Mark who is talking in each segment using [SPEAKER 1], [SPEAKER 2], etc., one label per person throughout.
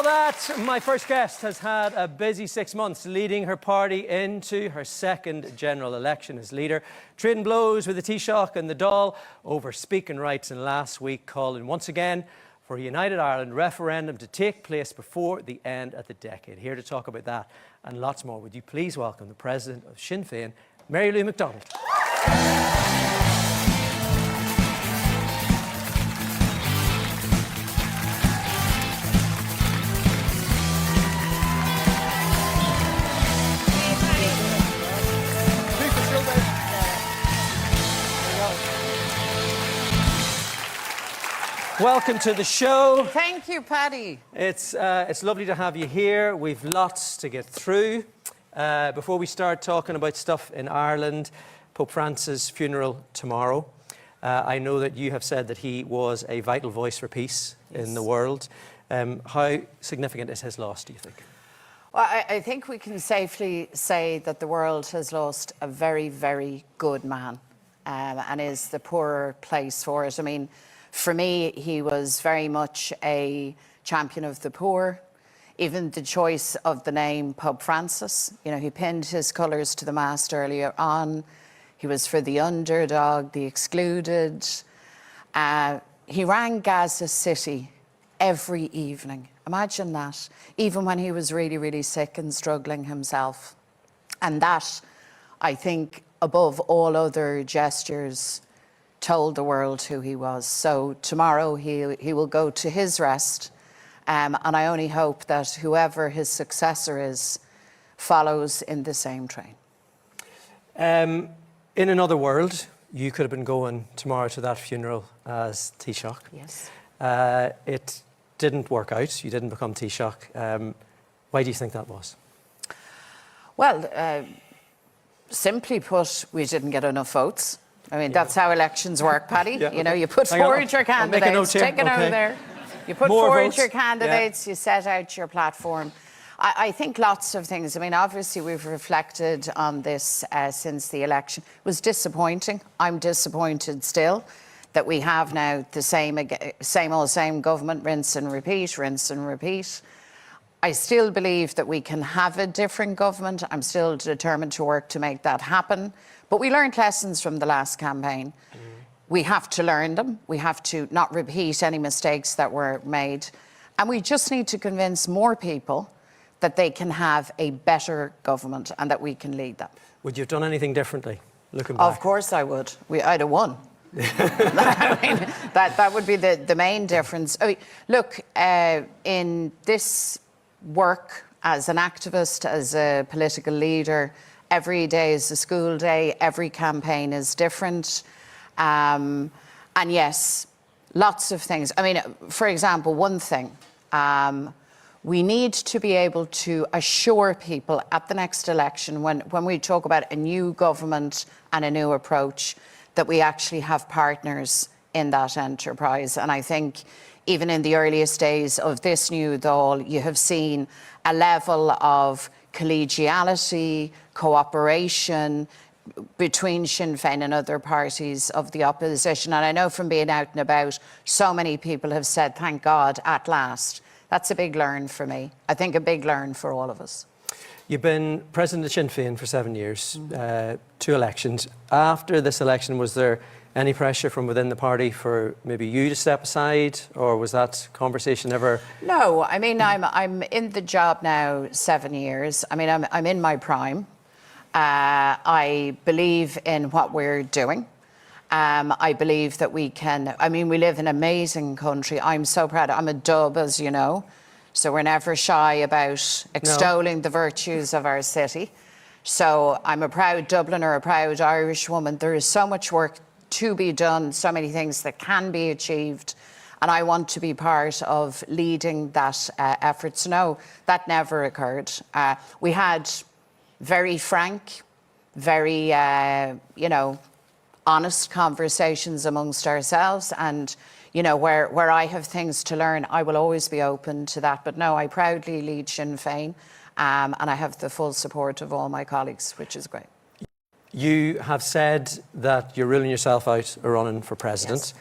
[SPEAKER 1] Well, my first guest has had a busy 6 months leading her party into her second general election as leader, trading blows with the Taoiseach and the Dáil over speaking rights, and last week calling once again for a United Ireland referendum to take place before the end of the decade. Here to talk about that and lots more, would you please welcome the President of Sinn Féin, Mary Lou McDonald. Welcome to the show.
[SPEAKER 2] Thank you, Paddy.
[SPEAKER 1] It's lovely to have you here. We've lots to get through. Before we start talking about stuff in Ireland, Pope Francis' funeral tomorrow. I know that you have said that he was a vital voice for peace in the world. How significant is his loss, do you think?
[SPEAKER 2] Well, I think we can safely say that the world has lost a very, very good man, and is the poorer place for it. I mean, for me, he was very much a champion of the poor. Even the choice of the name Pope Francis, you know, he pinned his colours to the mast earlier on. He was for the underdog, the excluded. He rang Gaza City every evening. Imagine that, even when he was really, really sick and struggling himself. And that, I think, above all other gestures, told the world who he was. So tomorrow he will go to his rest, and I only hope that whoever his successor is follows in the same train.
[SPEAKER 1] In another world, you could have been going tomorrow to that funeral as Taoiseach.
[SPEAKER 2] Yes.
[SPEAKER 1] It didn't work out. You didn't become Taoiseach. Why do you think that was?
[SPEAKER 2] Well, simply put, we didn't get enough votes. I mean, that's how elections work, Paddy.
[SPEAKER 1] Yeah,
[SPEAKER 2] You know, you put forward your candidates, take a note there. You put forward your candidates, you set out your platform. I think lots of things. I mean, obviously, we've reflected on this since the election. It was disappointing. I'm disappointed still that we have now the same government, rinse and repeat, rinse and repeat. I still believe that we can have a different government. I'm still determined to work to make that happen. But we learned lessons from the last campaign. We have to learn them. We have to not repeat any mistakes that were made. And we just need to convince more people that they can have a better government and that we can lead them.
[SPEAKER 1] Would you have done anything differently, looking back?
[SPEAKER 2] Of course I would. I'd have won. I mean, that would be the main difference. I mean, look, in this work as an activist, as a political leader, every day is a school day, every campaign is different. And yes, lots of things. I mean, for example, one thing, we need to be able to assure people at the next election, when we talk about a new government and a new approach, that we actually have partners in that enterprise. And I think even in the earliest days of this new Dáil, you have seen a level of collegiality, cooperation between Sinn Féin and other parties of the opposition. And I know from being out and about, so many people have said, thank God, at last. That's a big learn for me. I think a big learn for all of us.
[SPEAKER 1] You've been president of Sinn Féin for 7 years, 2 elections. After this election, was there any pressure from within the party for maybe you to step aside, or was that conversation ever?
[SPEAKER 2] No, I mean, I'm in the job now 7 years. I mean, I'm in my prime. I believe in what we're doing. I believe that we can. I mean, we live in an amazing country. I'm so proud. I'm a Dub, as you know, so we're never shy about extolling the virtues of our city. So I'm a proud Dubliner, a proud Irish woman. There is so much work to be done, so many things that can be achieved, and I want to be part of leading that effort. So no, that never occurred. We had very frank, very, you know, honest conversations amongst ourselves, and, you know, where I have things to learn, I will always be open to that. But no, I proudly lead Sinn Féin, and I have the full support of all my colleagues, which is great.
[SPEAKER 1] You have said that you're ruling yourself out of running for president.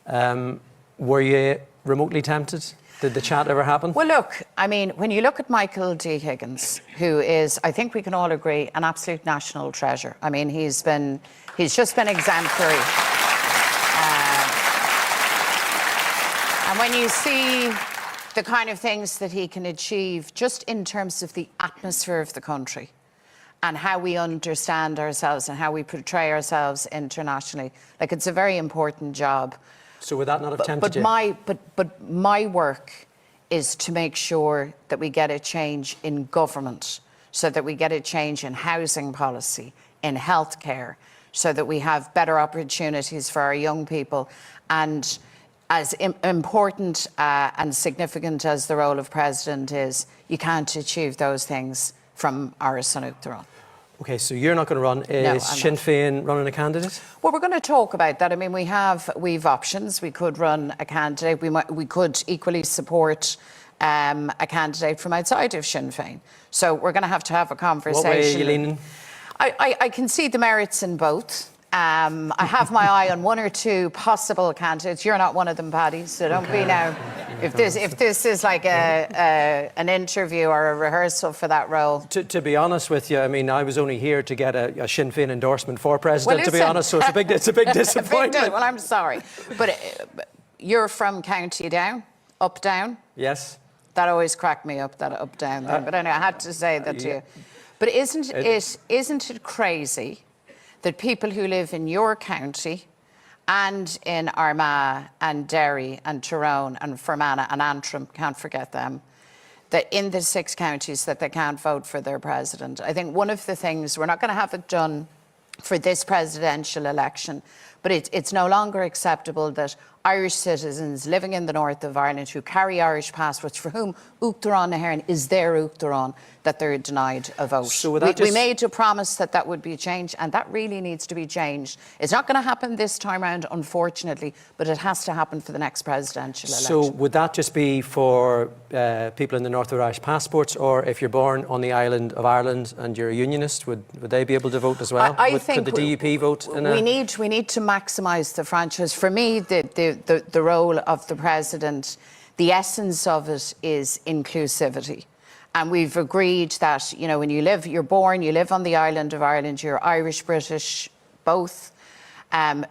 [SPEAKER 2] Yes.
[SPEAKER 1] Were you remotely tempted? Did the chat ever happen?
[SPEAKER 2] Well, look, I mean, when you look at Michael D. Higgins, who is, I think we can all agree, an absolute national treasure. I mean, he's just been exemplary. And when you see the kind of things that he can achieve just in terms of the atmosphere of the country and how we understand ourselves and how we portray ourselves internationally, like, it's a very important job.
[SPEAKER 1] So would that not have tempted you?
[SPEAKER 2] But my work is to make sure that we get a change in government, so that we get a change in housing policy, in healthcare, so that we have better opportunities for our young people. And as important and significant as the role of president is, you can't achieve those things from Áras an Uachtarán.
[SPEAKER 1] Okay, so you're not going to run.
[SPEAKER 2] No,
[SPEAKER 1] Is Sinn Féin running a candidate?
[SPEAKER 2] Well, we're going to talk about that. I mean, we've options. We could run a candidate. We could equally support a candidate from outside of Sinn Féin. So we're going to have a conversation.
[SPEAKER 1] What way are you leaning?
[SPEAKER 2] I can see the merits in both. I have my eye on one or two possible candidates. You're not one of them, Paddy, so don't be now. If this is like an interview or a rehearsal for that role.
[SPEAKER 1] To be honest with you, I mean, I was only here to get a Sinn Féin endorsement for president,
[SPEAKER 2] Well,
[SPEAKER 1] to be honest, so it's a big disappointment.
[SPEAKER 2] Well, I'm sorry. But you're from County Down, up, down?
[SPEAKER 1] Yes.
[SPEAKER 2] That always cracked me up, that up, down thing. But anyway, I had to say that to you. But isn't it crazy that people who live in your county and in Armagh and Derry and Tyrone and Fermanagh and Antrim, can't forget them, that in the 6 counties that they can't vote for their president? I think one of the things, we're not going to have it done for this presidential election, but it's no longer acceptable that Irish citizens living in the north of Ireland who carry Irish passports, for whom Uachtarán na hÉireann is their Uachtarán, that they're denied a vote.
[SPEAKER 1] So
[SPEAKER 2] we made a promise that would be changed, and that really needs to be changed. It's not going to happen this time round, unfortunately, but it has to happen for the next presidential election.
[SPEAKER 1] So would that just be for people in the north with Irish passports, or if you're born on the island of Ireland and you're a unionist, would they be able to vote as well?
[SPEAKER 2] I think
[SPEAKER 1] could the DUP vote?
[SPEAKER 2] We need to maximise the franchise. For me, the role of the president, the essence of it is inclusivity. And we've agreed that, you know, when you live on the island of Ireland, you're Irish, British, both.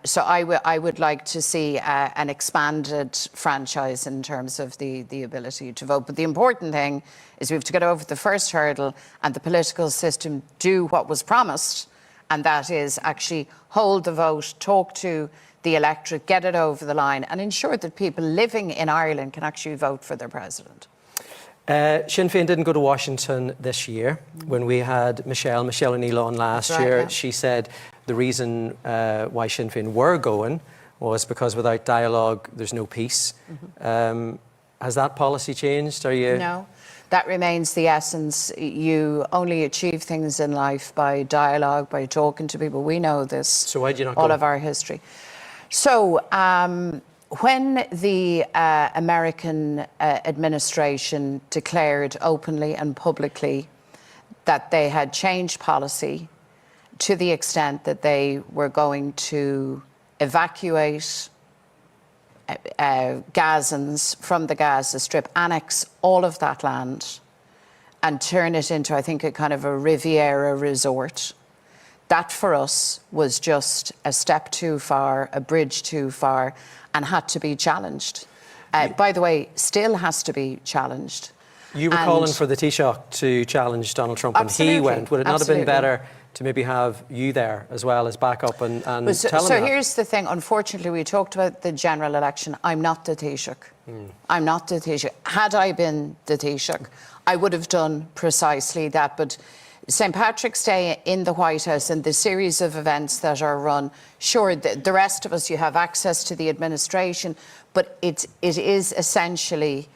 [SPEAKER 2] So I would like to see an expanded franchise in terms of the ability to vote. But the important thing is we have to get over the first hurdle and the political system do what was promised, and that is actually hold the vote, talk to the electorate, get it over the line, and ensure that people living in Ireland can actually vote for their president.
[SPEAKER 1] Sinn Féin didn't go to Washington this year. When we had Michelle O'Neill on last year,
[SPEAKER 2] yeah.
[SPEAKER 1] She said the reason why Sinn Féin were going was because without dialogue, there's no peace. Mm-hmm. Has that policy changed?
[SPEAKER 2] No, that remains the essence. You only achieve things in life by dialogue, by talking to people. We know this.
[SPEAKER 1] So why do you not
[SPEAKER 2] all
[SPEAKER 1] go?
[SPEAKER 2] of our history. So when the American administration declared openly and publicly that they had changed policy to the extent that they were going to evacuate Gazans from the Gaza Strip, annex all of that land and turn it into, I think, a kind of a Riviera resort, that for us was just a step too far, a bridge too far, and had to be challenged. By the way, still has to be challenged.
[SPEAKER 1] You were calling for the Taoiseach to challenge Donald Trump when he went. Would it not have been better to maybe have you there as well as backup and tell him that?
[SPEAKER 2] So here's the thing. Unfortunately, we talked about the general election. I'm not the Taoiseach. I'm not the Taoiseach. Had I been the Taoiseach, I would have done precisely that. But St. Patrick's Day in the White House and the series of events that are run, sure, the rest of us, you have access to the administration, but it is essentially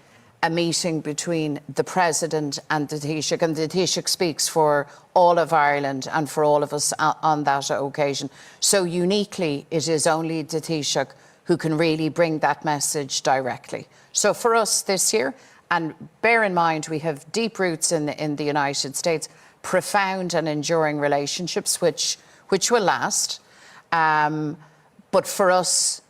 [SPEAKER 2] a meeting between the President and the Taoiseach, and the Taoiseach speaks for all of Ireland and for all of us on that occasion. So uniquely, it is only the Taoiseach who can really bring that message directly. So for us this year, and bear in mind we have deep roots in the United States, profound and enduring relationships which will last. But for us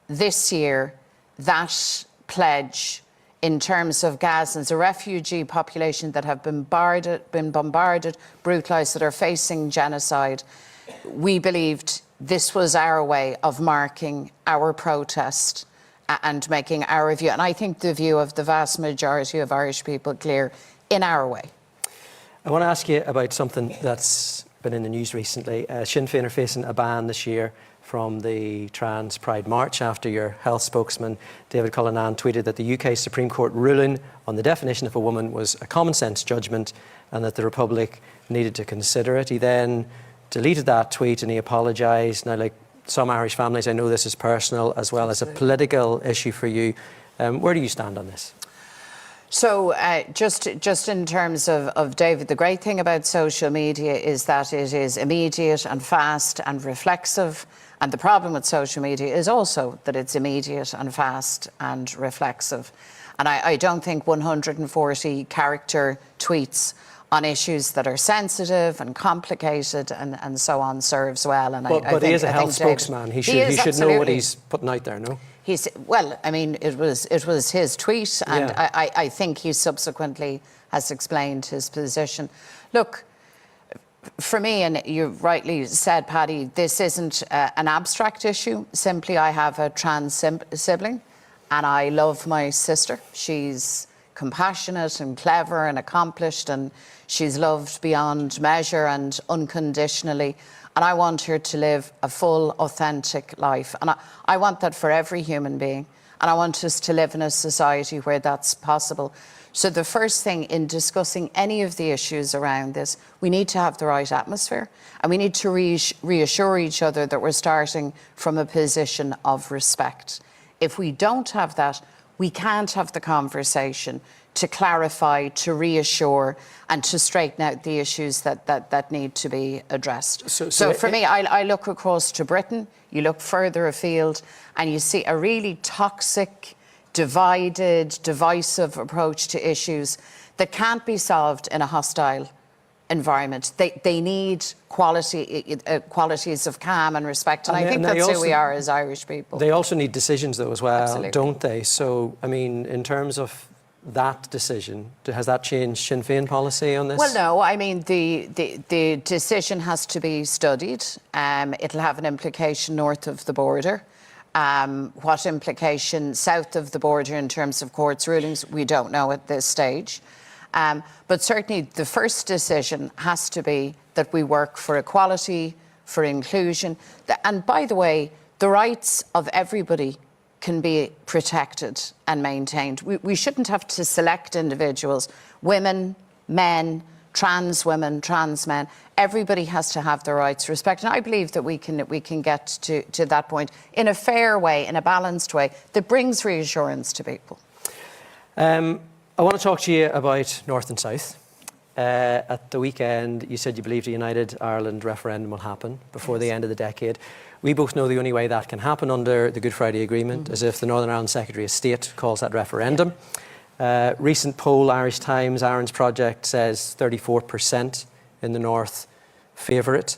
[SPEAKER 2] this year, that pledge in terms of Gazans, a refugee population that have been bombarded, brutalised, that are facing genocide. We believed this was our way of marking our protest and making our view, and I think the view of the vast majority of Irish people, clear in our way.
[SPEAKER 1] I want to ask you about something that's been in the news recently. Sinn Féin are facing a ban this year from the Trans Pride March after your health spokesman, David Cullinane, tweeted that the UK Supreme Court ruling on the definition of a woman was a common sense judgment and that the Republic needed to consider it. He then deleted that tweet and he apologised. Now, like some Irish families, I know this is personal as well as a political issue for you. Where do you stand on this?
[SPEAKER 2] So just in terms of David, the great thing about social media is that it is immediate and fast and reflexive. And the problem with social media is also that it's immediate and fast and reflexive. And I don't think 140 character tweets on issues that are sensitive and complicated and so on serves well. And
[SPEAKER 1] but he is a health spokesman. He should know what he's putting out there, no?
[SPEAKER 2] Well, I mean, it was his tweet, and yeah. I think he subsequently has explained his position. Look, for me, and you rightly said, Paddy, this isn't an abstract issue. Simply, I have a trans sibling, and I love my sister. She's compassionate and clever and accomplished, and she's loved beyond measure and unconditionally. And I want her to live a full, authentic life. And I want that for every human being. And I want us to live in a society where that's possible. So the first thing in discussing any of the issues around this, we need to have the right atmosphere. And we need to reassure each other that we're starting from a position of respect. If we don't have that, we can't have the conversation to clarify, to reassure, and to straighten out the issues that need to be addressed. So for me, I look across to Britain, you look further afield, and you see a really toxic, divided, divisive approach to issues that can't be solved in a hostile environment. They need qualities of calm and respect, and I think that's who we are as Irish people.
[SPEAKER 1] They also need decisions, though, as well,
[SPEAKER 2] Absolutely.
[SPEAKER 1] Don't they? So, I mean, in terms of that decision, has that changed Sinn Féin policy on this?
[SPEAKER 2] Well, no. I mean, the decision has to be studied. It'll have an implication north of the border. What implication south of the border in terms of courts' rulings, we don't know at this stage. But certainly the first decision has to be that we work for equality, for inclusion. And by the way, the rights of everybody can be protected and maintained. We shouldn't have to select individuals, women, men, trans women, trans men. Everybody has to have their rights respected. And I believe that we can get to that point in a fair way, in a balanced way, that brings reassurance to people.
[SPEAKER 1] I want to talk to you about North and South. At the weekend, you said you believed a United Ireland referendum will happen before the end of the decade. We both know the only way that can happen under the Good Friday Agreement is if the Northern Ireland Secretary of State calls that referendum. Recent poll, Irish Times, Aaron's Project says 34% in the North favour it.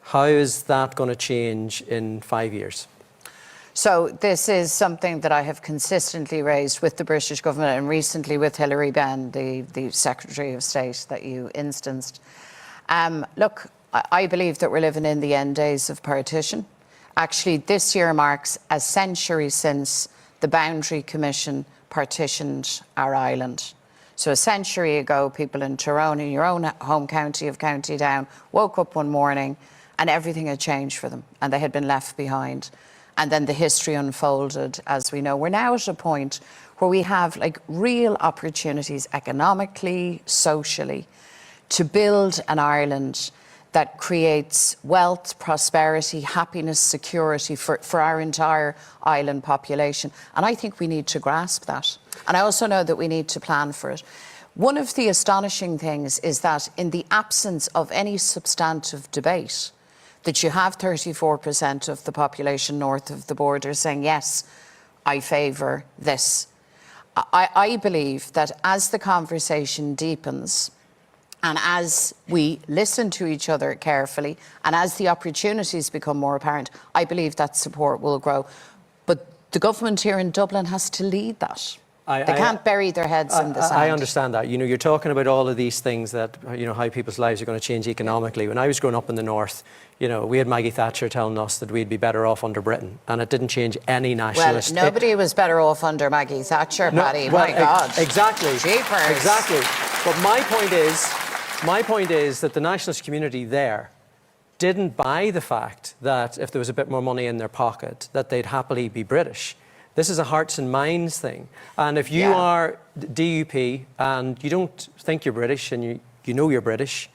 [SPEAKER 1] How is that going to change in 5 years?
[SPEAKER 2] So this is something that I have consistently raised with the British government and recently with Hilary Benn, the Secretary of State that you instanced. Look, I believe that we're living in the end days of partition. Actually, this year marks a century since the Boundary Commission partitioned our island. So a century ago, people in Tyrone, in your own home county of County Down, woke up one morning and everything had changed for them and they had been left behind. And then the history unfolded, as we know. We're now at a point where we have like real opportunities economically, socially, to build an Ireland that creates wealth, prosperity, happiness, security for our entire island population. And I think we need to grasp that. And I also know that we need to plan for it. One of the astonishing things is that in the absence of any substantive debate, that you have 34% of the population north of the border saying, yes, I favour this. I believe that as the conversation deepens and as we listen to each other carefully and as the opportunities become more apparent, I believe that support will grow. But the government here in Dublin has to lead that. They can't bury their heads in the sand.
[SPEAKER 1] I understand that. You know, you're talking about all of these things that, you know, how people's lives are going to change economically. When I was growing up in the north, you know, we had Maggie Thatcher telling us that we'd be better off under Britain, and it didn't change any nationalist...
[SPEAKER 2] Well, nobody was better off under Maggie Thatcher, Paddy. My God.
[SPEAKER 1] Exactly.
[SPEAKER 2] Jeepers.
[SPEAKER 1] Exactly. But my point is that the nationalist community there didn't buy the fact that if there was a bit more money in their pocket, that they'd happily be British. This is a hearts and minds thing. And if you are DUP and you don't think you're British and you know you're British,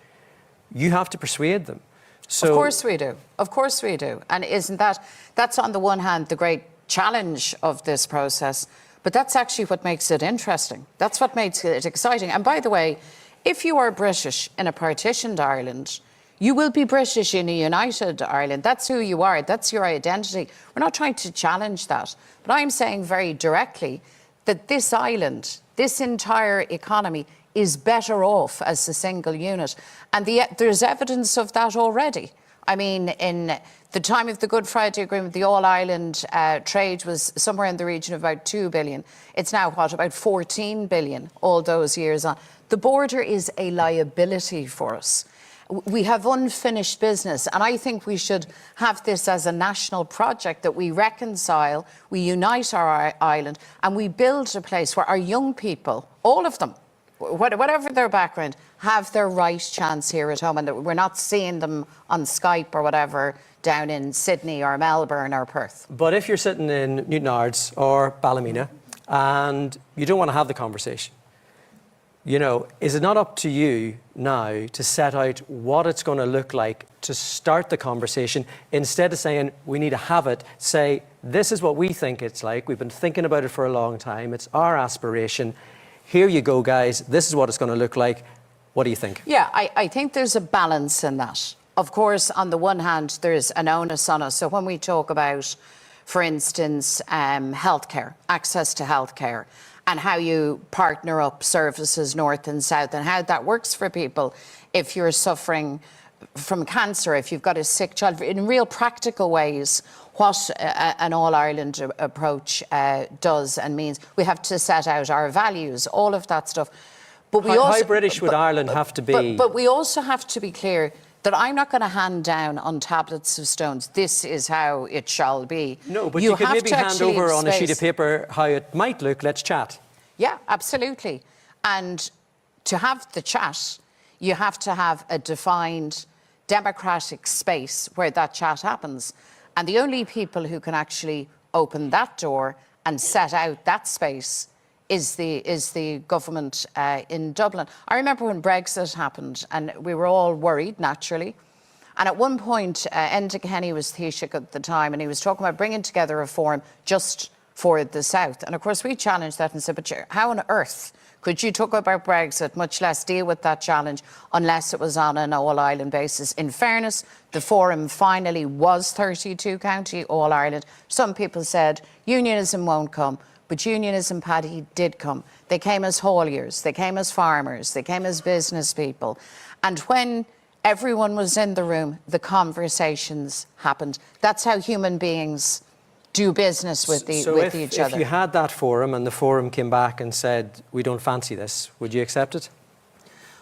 [SPEAKER 1] you have to persuade them. So,
[SPEAKER 2] of course we do. Of course we do. And that's on the one hand the great challenge of this process, but that's actually what makes it interesting. That's what makes it exciting. And by the way, if you are British in a partitioned Ireland, you will be British in a united Ireland. That's who you are. That's your identity. We're not trying to challenge that. But I'm saying very directly that this island, this entire economy, is better off as a single unit. And there's evidence of that already. I mean, in the time of the Good Friday Agreement, the all-Ireland trade was somewhere in the region of about 2 billion. It's now, what, about 14 billion all those years on. The border is a liability for us. We have unfinished business, and I think we should have this as a national project, that we reconcile, we unite our island, and we build a place where our young people, all of them, whatever their background, have their right chance here at home, and that we're not seeing them on Skype or whatever down in Sydney or Melbourne or Perth.
[SPEAKER 1] But if you're sitting in Newtownards or Ballymena and you don't want to have the conversation, you know, is it not up to you now to set out what it's going to look like to start the conversation? Instead of saying, we need to have it, say, this is what we think it's like. We've been thinking about it for a long time. It's our aspiration. Here you go, guys. This is what it's going to look like. What do you think?
[SPEAKER 2] Yeah, I think there's a balance in that. Of course, on the one hand, there's an onus on us. So when we talk about, for instance, healthcare, access to healthcare, and how you partner up services north and south, and how that works for people if you're suffering from cancer, if you've got a sick child, in real practical ways, what an all-Ireland approach does and means. We have to set out our values, all of that stuff. But we
[SPEAKER 1] how British would Ireland have to be?
[SPEAKER 2] But we also have to be clear that I'm not going to hand down on tablets of stones, this is how it shall be.
[SPEAKER 1] No, but you could maybe hand over on a sheet of paper how it might look. Let's chat.
[SPEAKER 2] Yeah, absolutely. And to have the chat, you have to have a defined democratic space where that chat happens. And the only people who can actually open that door and set out that space is the government in Dublin. I remember when Brexit happened, and we were all worried, naturally. And at one point, Enda Kenny was Taoiseach at the time, and he was talking about bringing together a forum just for the South. And of course, we challenged that and said, but how on earth could you talk about Brexit, much less deal with that challenge, unless it was on an all-Ireland basis? In fairness, the forum finally was 32 county all-Ireland. Some people said unionism won't come. But unionism, Paddy, did come. They came as hauliers, they came as farmers, they came as business people. And when everyone was in the room, the conversations happened. That's how human beings do business with each other.
[SPEAKER 1] So if you had that forum and the forum came back and said, we don't fancy this, would you accept it?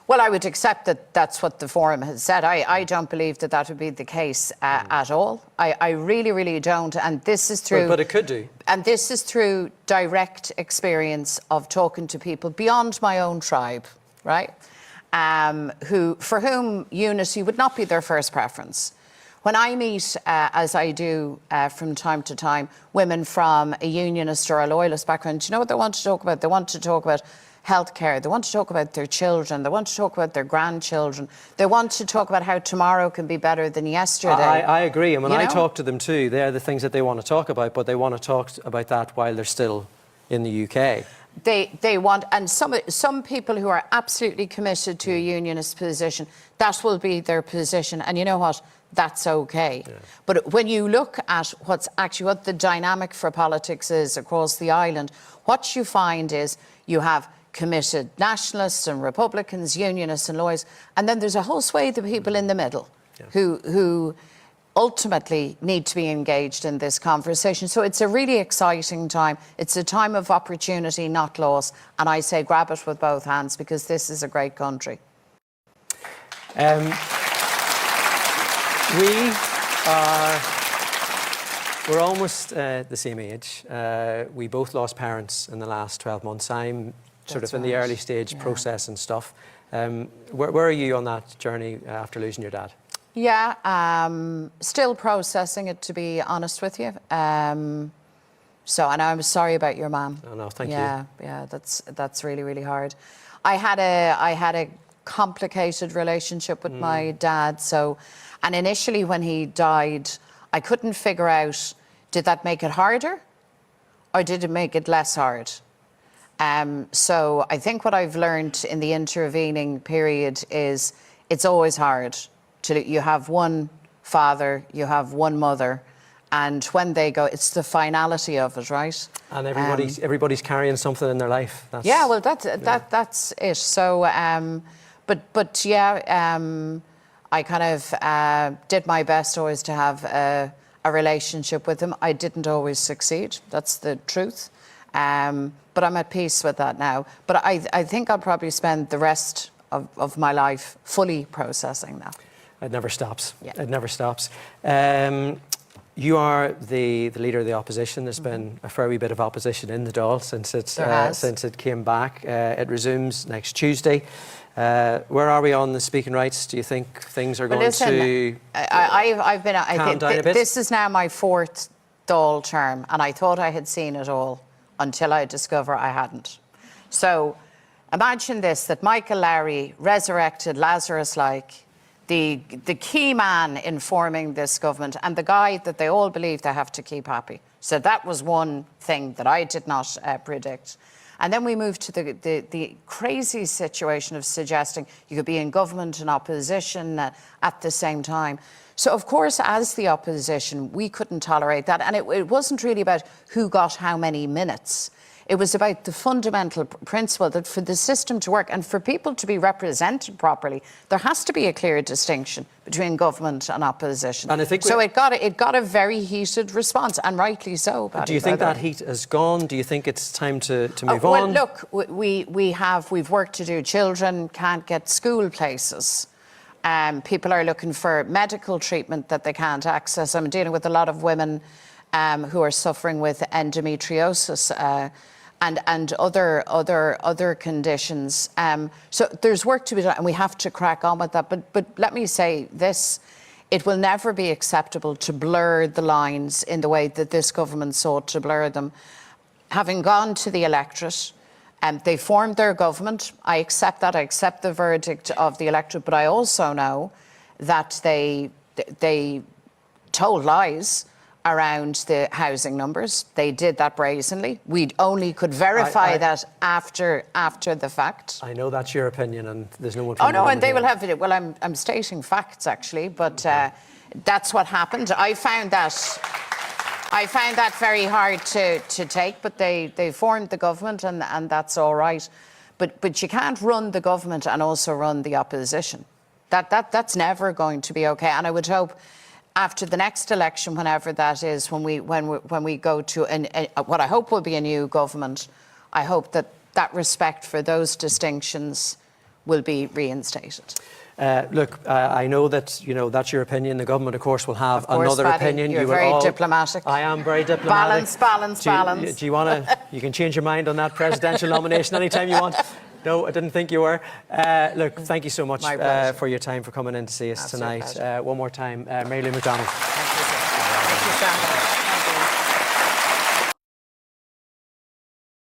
[SPEAKER 2] Well, I would accept that that's what the forum has said. I don't believe that that would be the case at all. I really, really don't. And this is through...
[SPEAKER 1] But it could do.
[SPEAKER 2] And this is through direct experience of talking to people beyond my own tribe, right? For whom unity would not be their first preference. When I meet, as I do from time to time, women from a unionist or a loyalist background, do you know what they want to talk about? They want to talk about healthcare, they want to talk about their children, they want to talk about their grandchildren, they want to talk about how tomorrow can be better than yesterday.
[SPEAKER 1] I agree, and when I talk to them too, they're the things that they want to talk about, but they want to talk about that while they're still in the UK.
[SPEAKER 2] They want, and some people who are absolutely committed to a unionist position, that will be their position, and you know what? That's okay. Yeah. But when you look at what the dynamic for politics is across the island, what you find is you have committed nationalists and Republicans, unionists and lawyers, and then there's a whole swathe of people in the middle who ultimately need to be engaged in this conversation. So it's a really exciting time. It's a time of opportunity, not loss. And I say grab it with both hands, because this is a great country.
[SPEAKER 1] We're almost the same age. We both lost parents in the last 12 months. I'm sort of in the early stage process and stuff. Where are you on that journey after losing your dad?
[SPEAKER 2] Yeah, still processing it, to be honest with you. So, and I'm sorry about your mum.
[SPEAKER 1] Oh no, thank you.
[SPEAKER 2] Yeah, that's really, really hard. I had a complicated relationship with my dad. So, and initially when he died, I couldn't figure out, did that make it harder or did it make it less hard? So I think what I've learned in the intervening period is it's always hard. You have one father, you have one mother, and when they go, it's the finality of it, right?
[SPEAKER 1] And everybody's carrying something in their life.
[SPEAKER 2] Well, that's it. So, I kind of did my best always to have a relationship with him. I didn't always succeed. That's the truth. But I'm at peace with that now. But I think I'll probably spend the rest of my life fully processing that.
[SPEAKER 1] It never stops.
[SPEAKER 2] Yeah.
[SPEAKER 1] It never stops. You are the leader of the opposition. There's been a fair wee bit of opposition in the Dáil since it came back. It resumes next Tuesday. Where are we on the speaking rights? Do you think things are going to calm down a bit?
[SPEAKER 2] This is now my 4th Dáil term, and I thought I had seen it all until I discover I hadn't. So imagine this, that Michael Lowry, resurrected Lazarus-like, the key man in forming this government and the guy that they all believe they have to keep happy. So that was one thing that I did not predict. And then we moved to the crazy situation of suggesting you could be in government and opposition at the same time. So, of course, as the opposition, we couldn't tolerate that. And it wasn't really about who got how many minutes. It was about the fundamental principle that for the system to work and for people to be represented properly, there has to be a clear distinction between government and opposition. And I think so. It got a very heated response, and rightly so.
[SPEAKER 1] Do you think that heat has gone? Do you think it's time to move
[SPEAKER 2] on?
[SPEAKER 1] Well,
[SPEAKER 2] look, we've work to do. Children can't get school places. People are looking for medical treatment that they can't access. I'm dealing with a lot of women who are suffering with endometriosis. And other conditions. So there's work to be done, and we have to crack on with that. But let me say this, it will never be acceptable to blur the lines in the way that this government sought to blur them. Having gone to the electorate, they formed their government. I accept that. I accept the verdict of the electorate. But I also know that they told lies around the housing numbers. They did that brazenly. We only could verify that after the fact.
[SPEAKER 1] I know that's your opinion, and there's no one.
[SPEAKER 2] Oh no, and they will have it. Well, I'm stating facts actually, but that's what happened. I found that very hard to take, but they formed the government, and that's all right. But you can't run the government and also run the opposition. That's never going to be okay. And I would hope, after the next election, whenever that is, when we go to what I hope will be a new government, I hope that respect for those distinctions will be reinstated.
[SPEAKER 1] Look, I know that that's your opinion. The government, of course, will have another opinion.
[SPEAKER 2] You're very diplomatic.
[SPEAKER 1] I am very diplomatic.
[SPEAKER 2] Balance.
[SPEAKER 1] Do you want to? You can change your mind on that presidential nomination anytime you want. No, I didn't think you were. Look, thank you so much for your time, for coming in to see us tonight. One more time, Mary Lou McDonald.
[SPEAKER 2] Thank you, Sam.